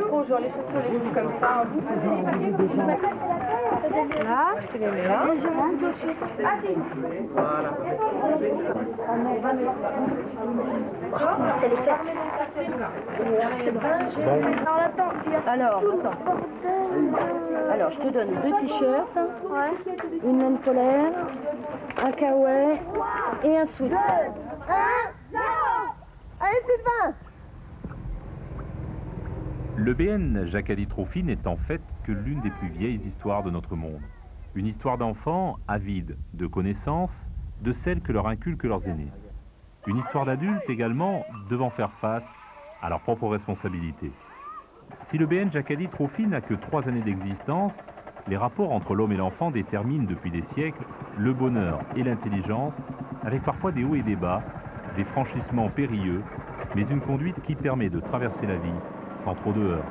Trop, genre les chaussures, les choses comme ça. Là, je te les mets là. Je monte au Suisse. Ah si. C'est les faire. Alors, je te donne 2 t-shirts, une laine polaire, un kawaii et un sweat. 2, 1, 0. Allez, Sylvain. Le BN Jacqueline Trophy n'est en fait que l'une des plus vieilles histoires de notre monde. Une histoire d'enfants avides de connaissances, de celles que leur inculquent leurs aînés. Une histoire d'adultes également devant faire face à leurs propres responsabilités. Si le BN Jacqueline Trophy n'a que 3 années d'existence, les rapports entre l'homme et l'enfant déterminent depuis des siècles le bonheur et l'intelligence, avec parfois des hauts et des bas, des franchissements périlleux, mais une conduite qui permet de traverser la vie sans trop de heurts.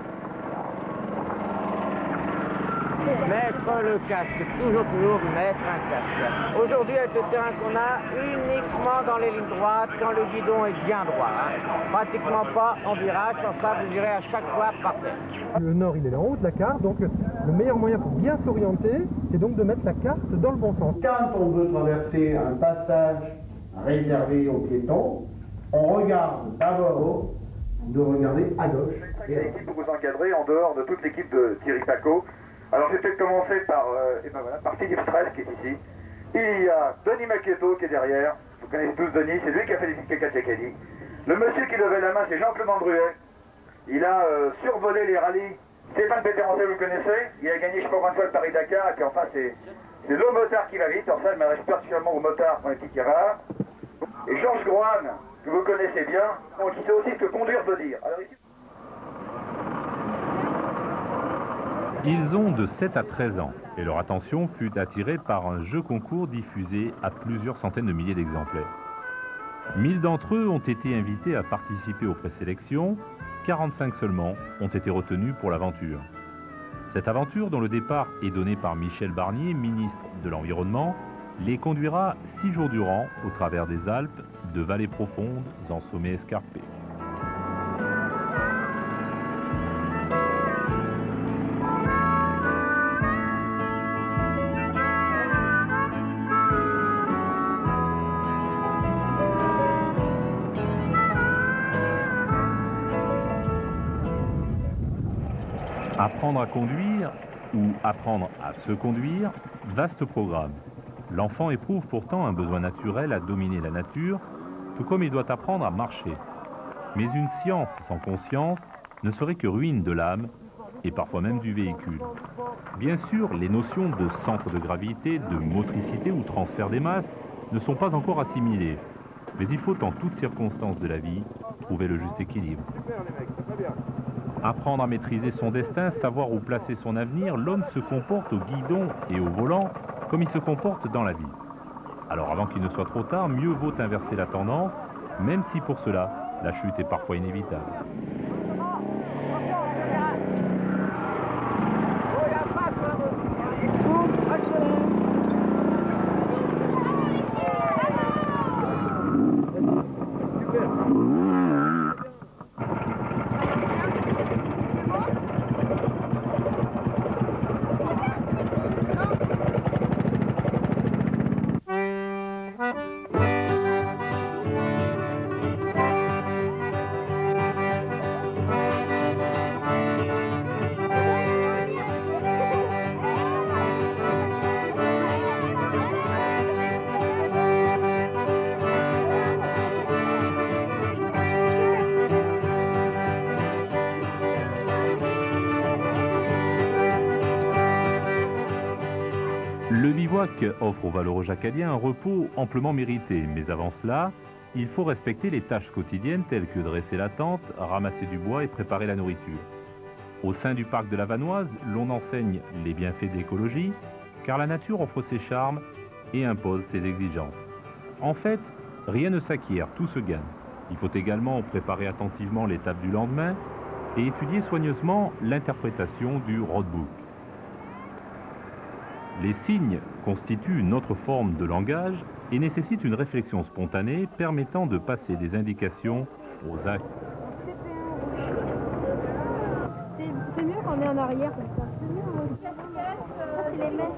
Mettre le casque, toujours mettre un casque. Aujourd'hui, avec le terrain qu'on a, uniquement dans les lignes droites, quand le guidon est bien droit. Pratiquement pas en virage, sans ça vous irez à chaque fois par terre. Le nord, il est en haut de la carte, donc le meilleur moyen pour bien s'orienter, c'est donc de mettre la carte dans le bon sens. Quand on veut traverser un passage réservé aux piétons, on regarde d'abord de regarder à gauche. Il y a une équipe pour vous encadrer en dehors de toute l'équipe de Thierry Paco. Alors je vais peut-être commencer par Philippe Stress qui est ici. Il y a Denis Maquetto qui est derrière. Vous connaissez tous Denis, c'est lui qui a fait les Kekatsekali. Le monsieur qui levait la main, c'est Jean-Claude Andruet. Il a survolé les rallyes. Stéphane Pétérancé, vous le connaissez. Il a gagné je sais pas combien de fois le Paris-Dakar. Et puis enfin c'est le motard qui va vite. Alors ça, je m'adresse particulièrement aux motards pour les petits cavards. Et Georges Groine, que vous connaissez bien, qui sait aussi ce que conduire veut dire. Alors, ici... Ils ont de 7 à 13 ans et leur attention fut attirée par un jeu concours diffusé à plusieurs centaines de milliers d'exemplaires. 1000 d'entre eux ont été invités à participer aux présélections, 45 seulement ont été retenus pour l'aventure. Cette aventure, dont le départ est donné par Michel Barnier, ministre de l'Environnement, les conduira 6 jours durant au travers des Alpes, de vallées profondes en sommets escarpés. Apprendre à conduire ou apprendre à se conduire, vaste programme. L'enfant éprouve pourtant un besoin naturel à dominer la nature, tout comme il doit apprendre à marcher. Mais une science sans conscience ne serait que ruine de l'âme et parfois même du véhicule. Bien sûr, les notions de centre de gravité, de motricité ou transfert des masses ne sont pas encore assimilées. Mais il faut en toutes circonstances de la vie trouver le juste équilibre. Apprendre à maîtriser son destin, savoir où placer son avenir, l'homme se comporte au guidon et au volant comme il se comporte dans la vie. Alors avant qu'il ne soit trop tard, mieux vaut inverser la tendance, même si pour cela, la chute est parfois inévitable. Le bivouac offre aux valeureux jacadiens un repos amplement mérité, mais avant cela, il faut respecter les tâches quotidiennes telles que dresser la tente, ramasser du bois et préparer la nourriture. Au sein du parc de la Vanoise, l'on enseigne les bienfaits de l'écologie, car la nature offre ses charmes et impose ses exigences. En fait, rien ne s'acquiert, tout se gagne. Il faut également préparer attentivement l'étape du lendemain et étudier soigneusement l'interprétation du roadbook. Les signes constituent une autre forme de langage et nécessitent une réflexion spontanée permettant de passer des indications aux actes. C'est mieux quand on est en arrière comme ça. C'est mieux, c'est les mêmes.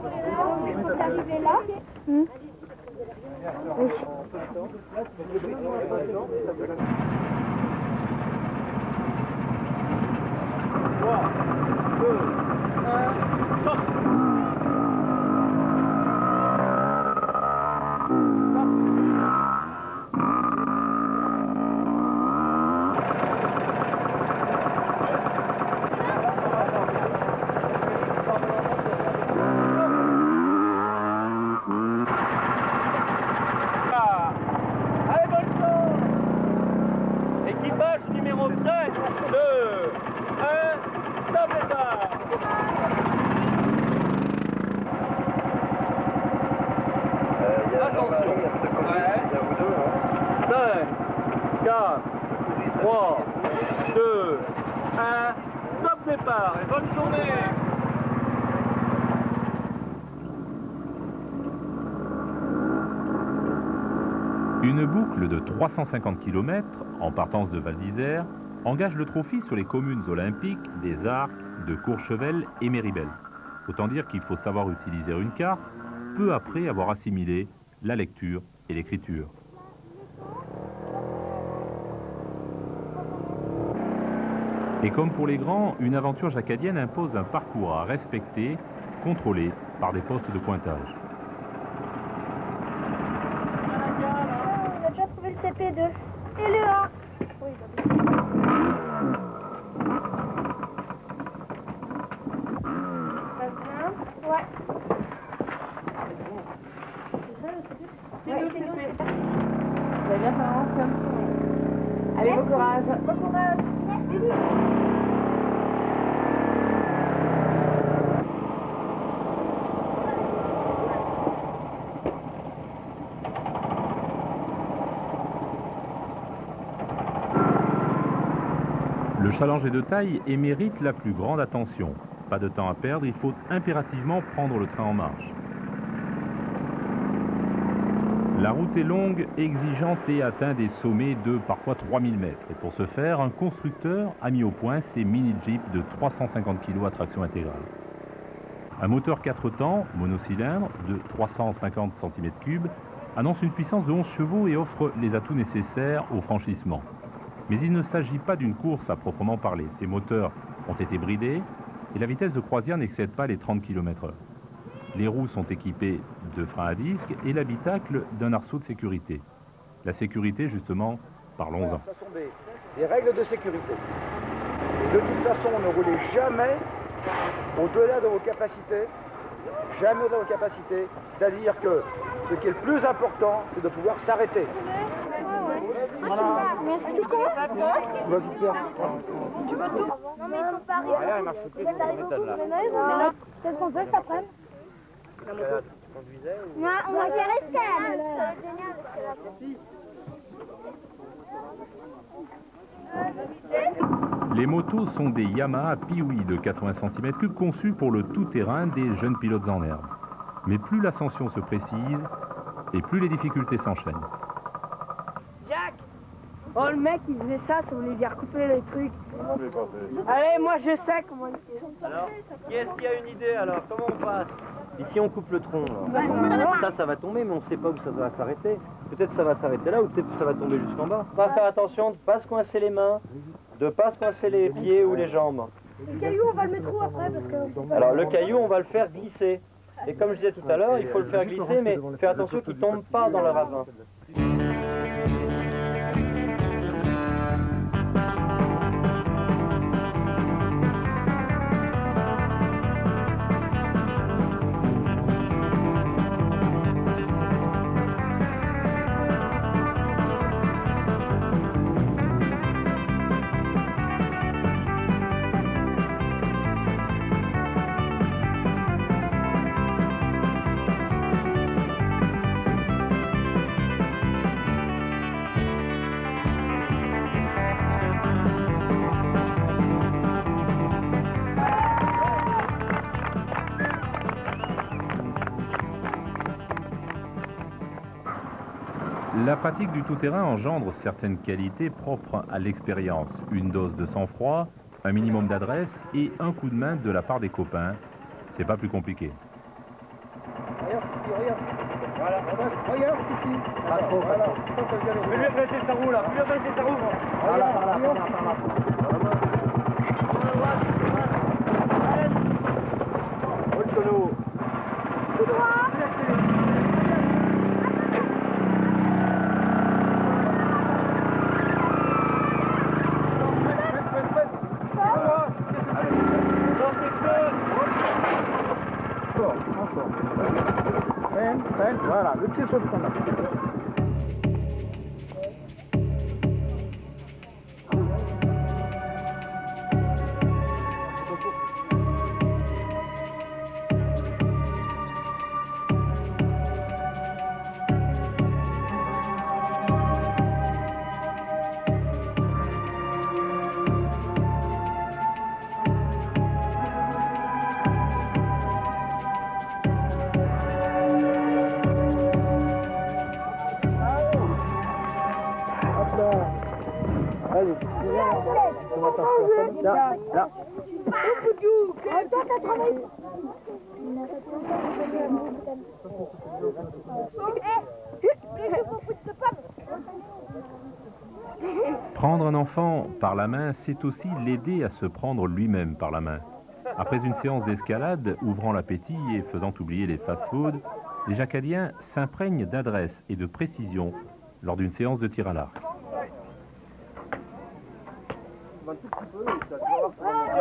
Il faut arriver là. Oui. 3, 2, 1, stop. Allez, Bolton! Équipage numéro 5, 2, 1, stop départ! Attention! Ouais. 5, 4, 3, 2, 1, stop départ! Et bonne journée! Une boucle de 350 km, en partance de Val d'Isère, engage le Trophy sur les communes olympiques des Arcs, de Courchevel et Méribel. Autant dire qu'il faut savoir utiliser une carte, peu après avoir assimilé la lecture et l'écriture. Et comme pour les grands, une aventure jacadienne impose un parcours à respecter, contrôlé par des postes de pointage. On a déjà trouvé le CP2. Et le 1. Oui, ouais. C'est ça le CP? Ouais, c'est nous. Merci. Vous allez bien faire un comme. Allez, bon courage. Bon courage. Merci. Le challenge est de taille et mérite la plus grande attention. Pas de temps à perdre, il faut impérativement prendre le train en marche. La route est longue, exigeante et atteint des sommets de parfois 3000 mètres. Et pour ce faire, un constructeur a mis au point ces mini-jeeps de 350 kg à traction intégrale. Un moteur 4 temps, monocylindre, de 350 cm3, annonce une puissance de 11 chevaux et offre les atouts nécessaires au franchissement. Mais il ne s'agit pas d'une course à proprement parler. Ces moteurs ont été bridés et la vitesse de croisière n'excède pas les 30 km/h. Les roues sont équipées de freins à disque et l'habitacle d'un arceau de sécurité. La sécurité, justement, parlons-en. Ce sont des règles de sécurité. De toute façon, ne roulez jamais au-delà de vos capacités. Jamais au-delà de vos capacités. C'est-à-dire que ce qui est le plus important, c'est de pouvoir s'arrêter. Voilà. Merci. Tu vas tout faire. Tu veux tout? Non mais ils sont pas arrivés. Ah, il marche plus, c'est une méthode là. Qu'est-ce qu'on fait cet après-midi? On va faire escale. Les motos sont des Yamaha Piwi de 80 cm3 conçus pour le tout-terrain des jeunes pilotes en herbe. Mais plus l'ascension se précise et plus les difficultés s'enchaînent. Jack! Oh, le mec, il faisait ça voulait bien recouper les trucs. Allez, moi je sais comment il fait. Alors, qui est-ce qui a une idée alors? Comment on passe? Ici on coupe le tronc. Ça va tomber, mais on ne sait pas où ça va s'arrêter. Peut-être ça va s'arrêter là, ou peut-être que ça va tomber jusqu'en bas. On va faire attention de ne pas se coincer les mains, de ne pas se coincer les pieds ou les jambes. Le caillou, on va le mettre où après parce que... Alors le caillou, on va le faire glisser. Et comme je disais tout à l'heure, il faut le faire glisser, mais faire attention qu'il ne tombe pas dans le ravin. La pratique du tout-terrain engendre certaines qualités propres à l'expérience. Une dose de sang-froid, un minimum d'adresse et un coup de main de la part des copains. C'est pas plus compliqué. Regarde ce qu'il dit, regarde. Voilà. Regarde ce qu'il dit. Pas trop, voilà. pas trop. Ça veut dire. Fais lui redresser sa roue là, fais lui redresser sa roue. Regarde ce qu'il dit. Roule tonneau. Tout droit. Voilà, le pied sur le fond. Là. Toi, t'as travaillé. Prendre un enfant par la main, c'est aussi l'aider à se prendre lui-même par la main. Après une séance d'escalade, ouvrant l'appétit et faisant oublier les fast-foods, les Jacadiens s'imprègnent d'adresse et de précision lors d'une séance de tir à l'arc. Si on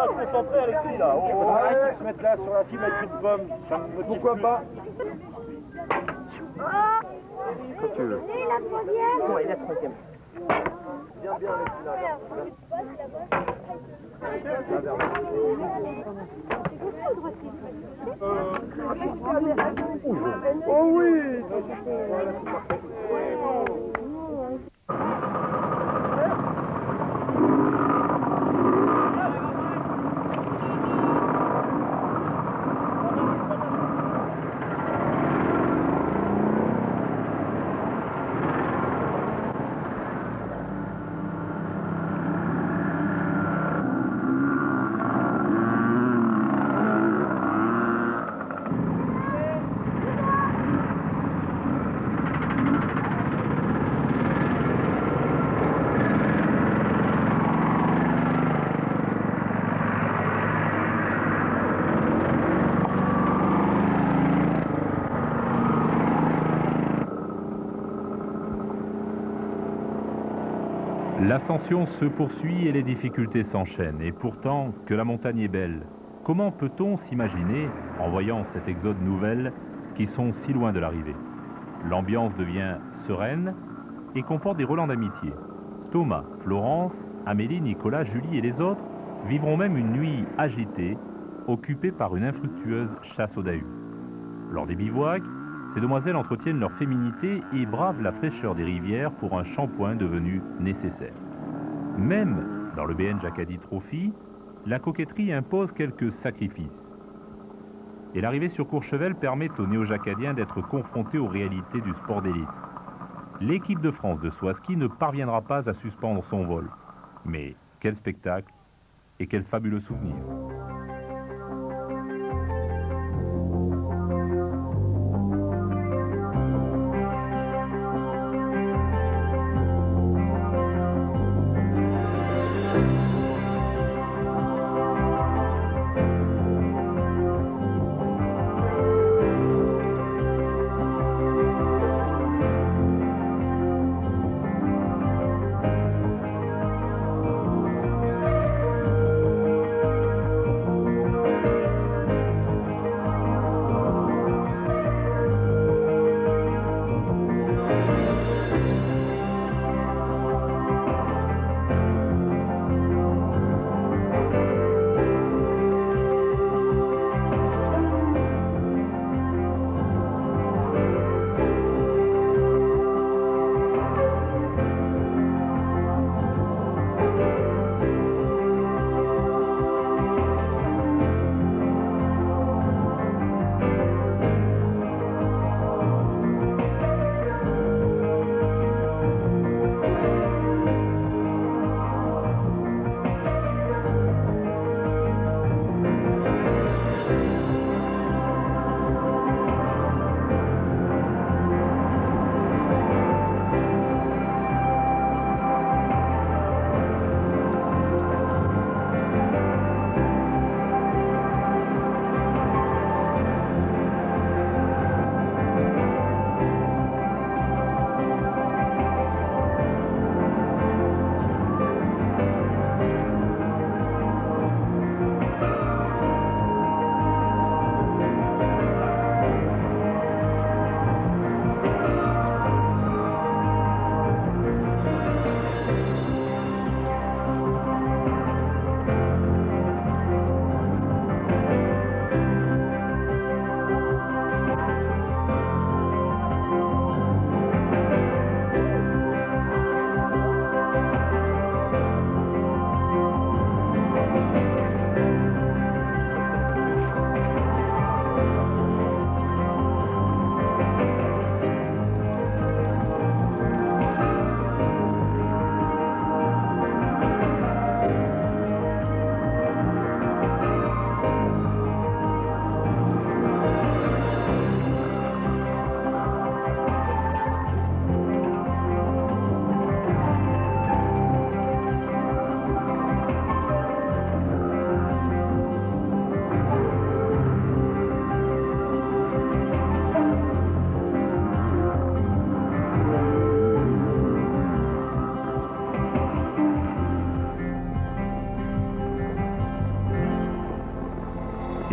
se concentrer, Alexis, là. On va se mettre là sur la cible avec une pomme. Ça me motive. Pourquoi pas? Quand tu veux. Et la troisième. Oui, la troisième. Bien avec Oh oui. L'ascension se poursuit et les difficultés s'enchaînent. Et pourtant, que la montagne est belle. Comment peut-on s'imaginer, en voyant cet exode nouvelle, qu'ils sont si loin de l'arrivée? L'ambiance devient sereine et comporte des relents d'amitié. Thomas, Florence, Amélie, Nicolas, Julie et les autres vivront même une nuit agitée, occupée par une infructueuse chasse au Dahu. Lors des bivouacs, ces demoiselles entretiennent leur féminité et bravent la fraîcheur des rivières pour un shampoing devenu nécessaire. Même dans le BN Jacadi Trophy, la coquetterie impose quelques sacrifices. Et l'arrivée sur Courchevel permet aux néo-jacadiens d'être confrontés aux réalités du sport d'élite. L'équipe de France de saut à ski ne parviendra pas à suspendre son vol. Mais quel spectacle et quel fabuleux souvenir!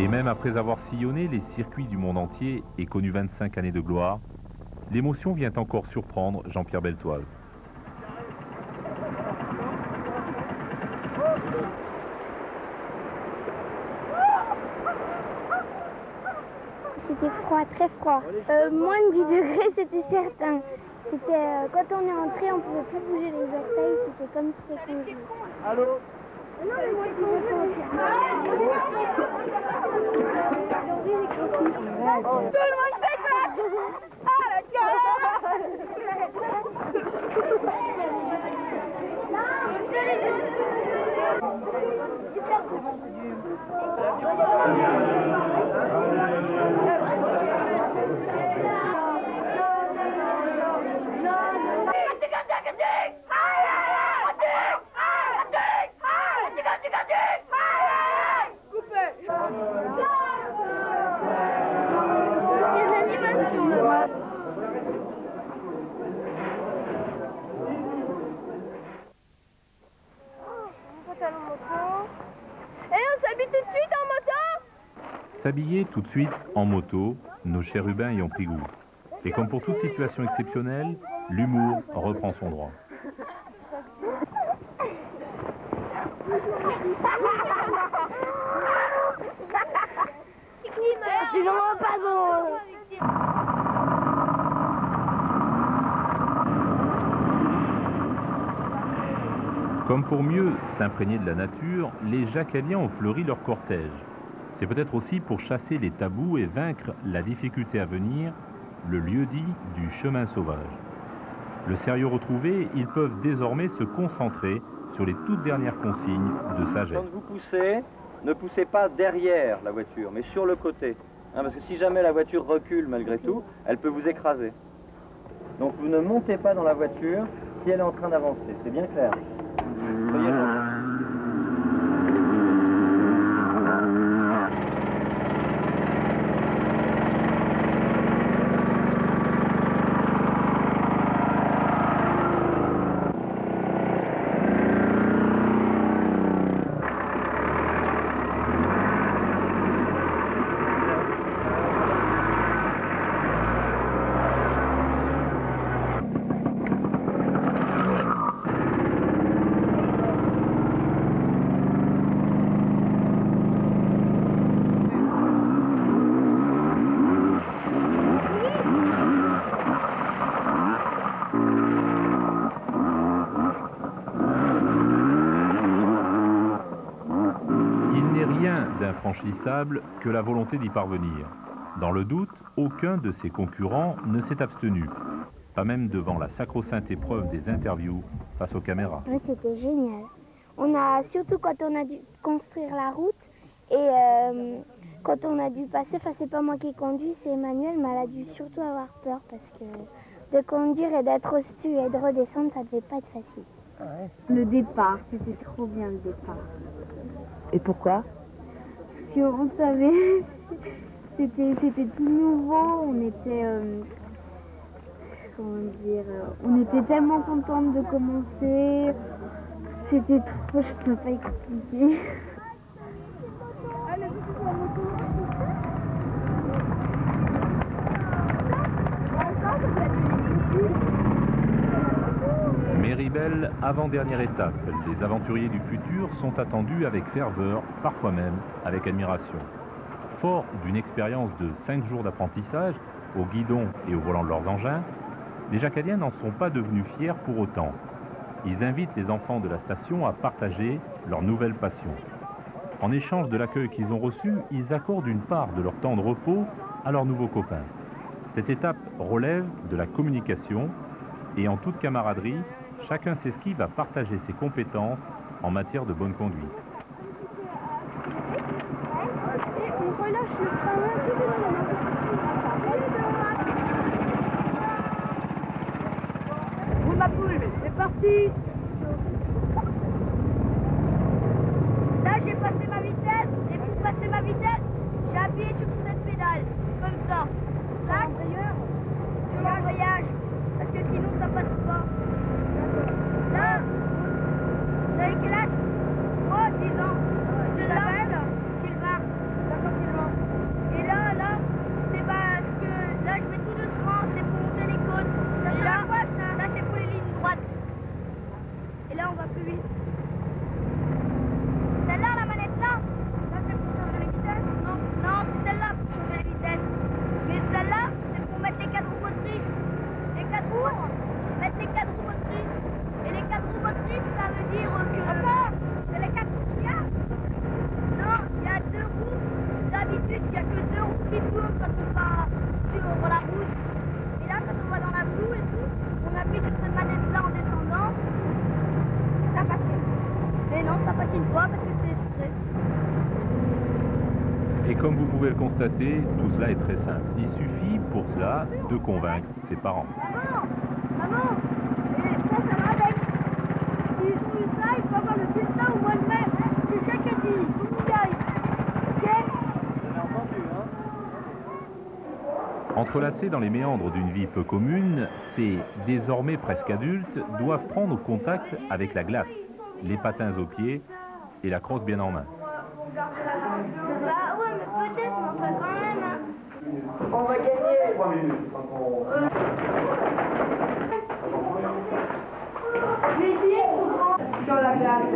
Et même après avoir sillonné les circuits du monde entier et connu 25 années de gloire, l'émotion vient encore surprendre Jean-Pierre Beltoise. C'était froid, très froid. Moins de 10 degrés, c'était certain. C'était quand on est entré, on pouvait plus bouger les orteils, c'était comme si c'était congelé. Allô? Tout le monde fait quoi? Ah la S'habiller tout de suite en moto, nos chérubins y ont pris goût. Et comme pour toute situation exceptionnelle, l'humour reprend son droit. C'est vraiment pas drôle. Comme pour mieux s'imprégner de la nature, les Jacaliens ont fleuri leur cortège. C'est peut-être aussi pour chasser les tabous et vaincre la difficulté à venir, le lieu-dit du chemin sauvage. Le sérieux retrouvé, ils peuvent désormais se concentrer sur les toutes dernières consignes de sagesse. Quand vous poussez, ne poussez pas derrière la voiture, mais sur le côté. Hein, parce que si jamais la voiture recule malgré tout, elle peut vous écraser. Donc vous ne montez pas dans la voiture si elle est en train d'avancer. C'est bien clair. Soyez gentil. Infranchissable que la volonté d'y parvenir. Dans le doute, aucun de ses concurrents ne s'est abstenu, pas même devant la sacro-sainte épreuve des interviews face aux caméras. Oui, c'était génial. On a, surtout quand on a dû construire la route et quand on a dû passer, enfin c'est pas moi qui conduis, c'est Emmanuel, mais elle a dû surtout avoir peur parce que de conduire et d'être au-dessus et de redescendre, ça devait pas être facile. Ouais. Le départ, c'était trop bien le départ. Et pourquoi? Si on savait, c'était tout nouveau, on était, comment dire, on était tellement contente de commencer, c'était trop, je peux pas expliquer. Méribel, avant-dernière étape, les aventuriers du futur sont attendus avec ferveur, parfois même avec admiration. Forts d'une expérience de 5 jours d'apprentissage, au guidon et au volant de leurs engins, les Jacaliens n'en sont pas devenus fiers pour autant. Ils invitent les enfants de la station à partager leur nouvelle passion. En échange de l'accueil qu'ils ont reçu, ils accordent une part de leur temps de repos à leurs nouveaux copains. Cette étape relève de la communication et en toute camaraderie, chacun sait ce qui va partager ses compétences en matière de bonne conduite. On relâche le frein. Roule ma poule, c'est parti. Là j'ai passé ma vitesse et pour passer ma vitesse, j'ai appuyé sur cette pédale, comme ça. Tac, sur l'embrayage, parce que sinon ça passe pas. Là, vous avez quel âge? Moi, 10 ans. Je l'appelle Sylvain. D'accord, Sylvain. passé une fois parce que c'est secret. Et comme vous pouvez le constater, tout cela est très simple. Il suffit pour cela de convaincre ses parents. Maman, ça me rappelle. Si tout ça, il faut avoir le bulletin au mois de mai. C'est ça qu'a dit. Faut qu'on y aille. Ok? Entrelacés dans les méandres d'une vie peu commune, ces désormais presque adultes doivent prendre contact avec la glace, les patins aux pieds et la crosse bien en main. Bah ouais, mais peut-être, mais enfin quand même. Hein. On va gagner. 3 minutes. Sur la glace.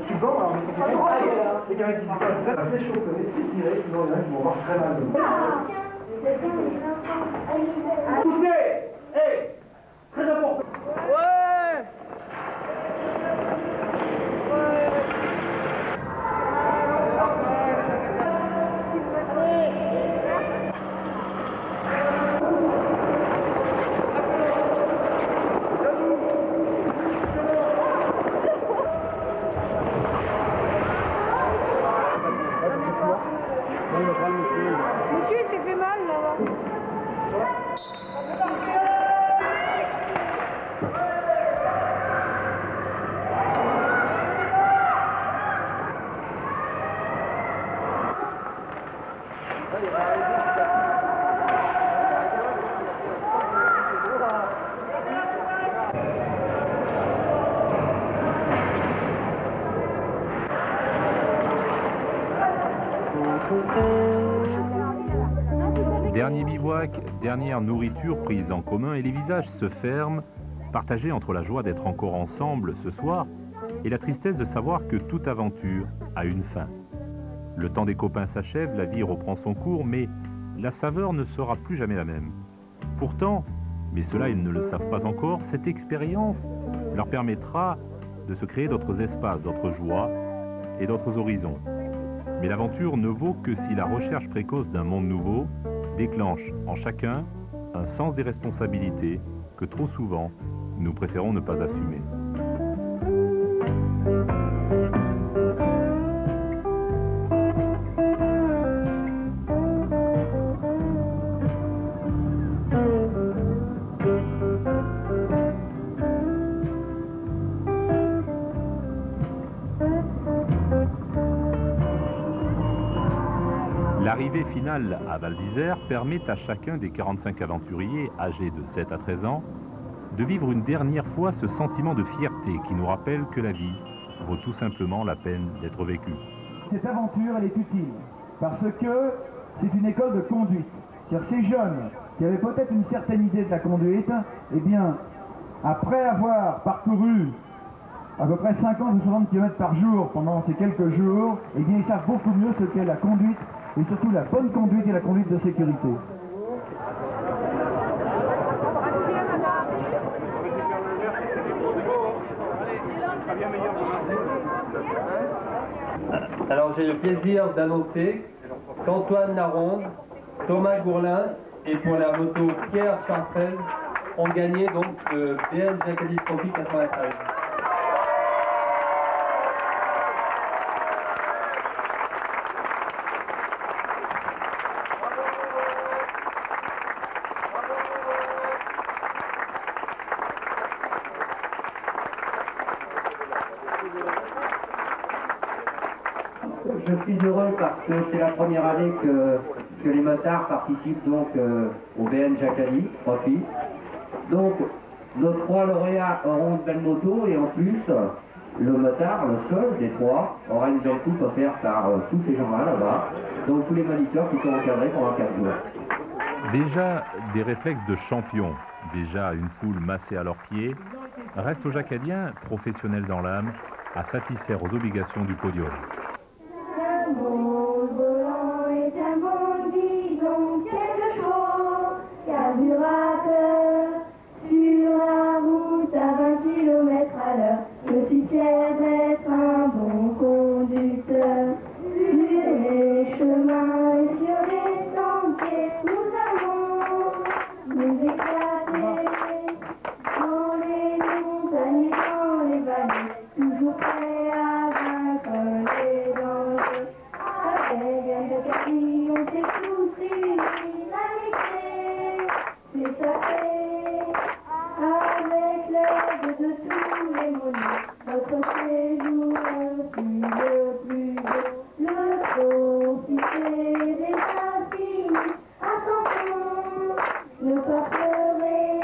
Tu vois, alors, les gars qui disent ça, c'est chauffé, c'est tiré, sinon il y en a qui vont avoir très mal. Écoutez, hey, très important. Ouais. Monsieur, il s'est fait mal là-bas. Dernier bivouac, dernière nourriture prise en commun et les visages se ferment, partagés entre la joie d'être encore ensemble ce soir et la tristesse de savoir que toute aventure a une fin. Le temps des copains s'achève, la vie reprend son cours, mais la saveur ne sera plus jamais la même. Pourtant, mais cela ils ne le savent pas encore, cette expérience leur permettra de se créer d'autres espaces, d'autres joies et d'autres horizons. Mais l'aventure ne vaut que si la recherche précoce d'un monde nouveau déclenche en chacun un sens des responsabilités que trop souvent nous préférons ne pas assumer. L'arrivée finale à Val d'Isère permet à chacun des 45 aventuriers âgés de 7 à 13 ans de vivre une dernière fois ce sentiment de fierté qui nous rappelle que la vie vaut tout simplement la peine d'être vécue. Cette aventure, elle est utile parce que c'est une école de conduite. C'est-à-dire ces jeunes qui avaient peut-être une certaine idée de la conduite, eh bien, après avoir parcouru à peu près 50 ou 60 km par jour pendant ces quelques jours, eh bien, ils savent beaucoup mieux ce qu'est la conduite et surtout la bonne conduite et la conduite de sécurité. Alors j'ai le plaisir d'annoncer qu'Antoine Laronde, Thomas Gourlin et pour la moto Pierre Chartrez ont gagné donc le BN Jacadi Trophy 93. Je suis heureux parce que c'est la première année que les motards participent donc au BN Jacadi Trophy. Donc nos 3 lauréats auront de belles motos et en plus le motard, le seul des 3, aura une belle coupe offerte par tous ces gens-là là-bas. Donc tous les moniteurs qui sont encadrés pendant 4 jours. Déjà des réflexes de champions, déjà une foule massée à leurs pieds, reste aux Jacadiens, professionnels dans l'âme, à satisfaire aux obligations du podium. Un bon volant est un bon guidon, quelque chose, carburateur, sur la route à 20 km à l'heure. Je suis fier d'être un bon conducteur, sur les chemins et sur les sentiers, nous allons nous éclater, dans les montagnes et dans les vallées, toujours prêts notre séjour fut le plus beau. Le office est déjà fini. Attention, ne pas pleurer.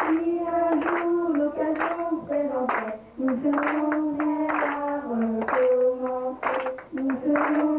Si un jour l'occasion se présentait, nous serions prêts à recommencer. Nous serions